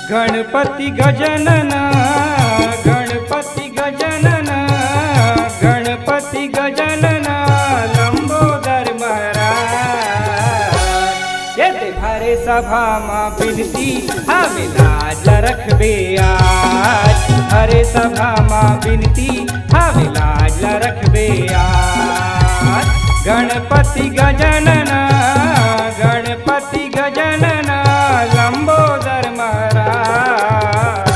गणपति गजानन गणपति गजानन गणपति गजानन लंबोदर महाराज। यदि भरे सभा माँ विनती हवे लाज रखबे आज। भरे सभा माँ विनती हवे लाज रखबे आज। गणपति गजानन गणपति गजानन लंबोदर महाराज।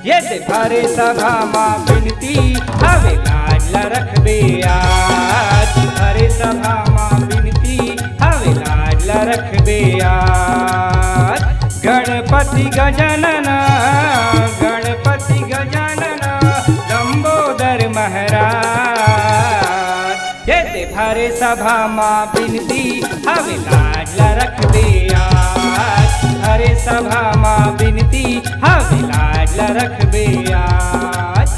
यदि भरे सभा माँ विनती हवे लाज रखबे आज। भरे सभा माँ विनती हवे लाज रखबे आज। गणपति गजानन गणपति गजानन लंबोदर महाराज। यदि भरे सभा माँ विनती हवे लाज रखबे आज। भरे सभा माँ विनती हवे लाज रखबे आज।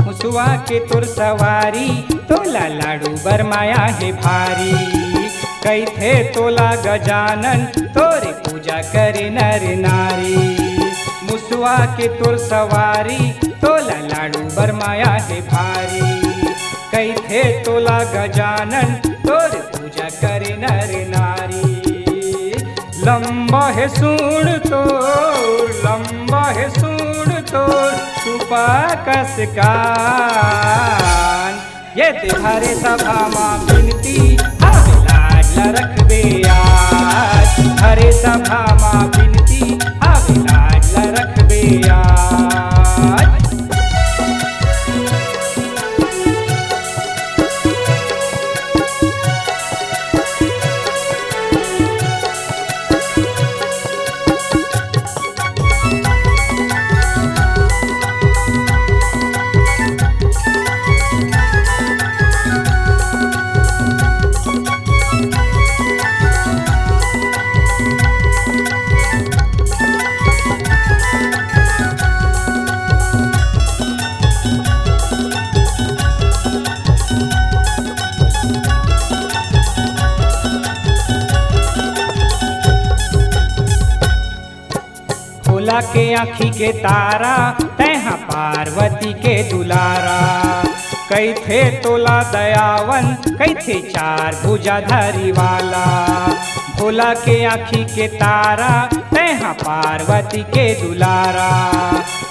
मुसवा के तुर सवारी तोला लाडू बरमाया है भारी। कई थे तोला गजानन तोरे पूजा करे नर नारी। मुसवा के तुर सवारी तोला लाडू बरमाया है भारी। कई थे तोला गजानन तोरे पूजा करे नर नारी। लंबा है सूंड तोर लंबा है सूंड तोर सुपा कस कान। यदि भरे सभा माँ विनती हवे लाज रखबे आज। भरे सभा माँ विनती हवे लाज रखबे आज। भोला के आँखी के तारा तैहा पार्वती के दुलारा। कई थे तोला दयावन कई थे चार भुजाधारी वाला। भोला के आँखी के तारा तैहा पार्वती के दुलारा।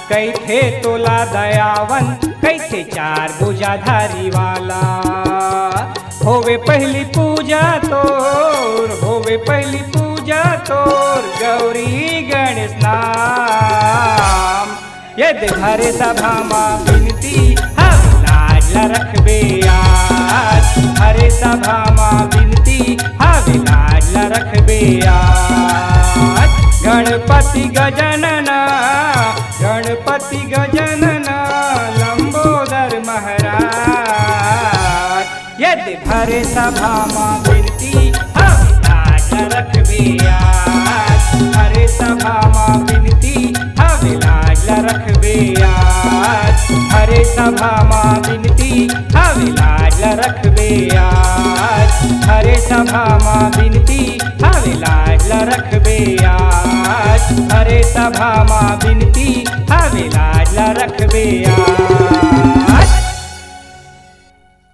कई थे तोला दयावन कई थे चार भुजाधारी वाला। होवे पहली पूजा तोर होवे पहली पूजा तोर गौरी गणेश नाम। यदि भरे सभा माँ विनती हवे लाज रखबे आज। भरे सभा माँ विनती हवे लाज रखबे आज। गणपति गजानन गणपति गजानन लंबोदर महाराज। यदि भरे सभा माँ विनती हवे लाज रखबे आज। भरे सभा माँ विनती हवे लाज रखबे आज। भरे सभा माँ विनती हवे लाज रखबे आज। भरे सभा माँ विनती हवे लाज रखबे आज। भरे सभा माँ विनती हवे लाज रखबे आज।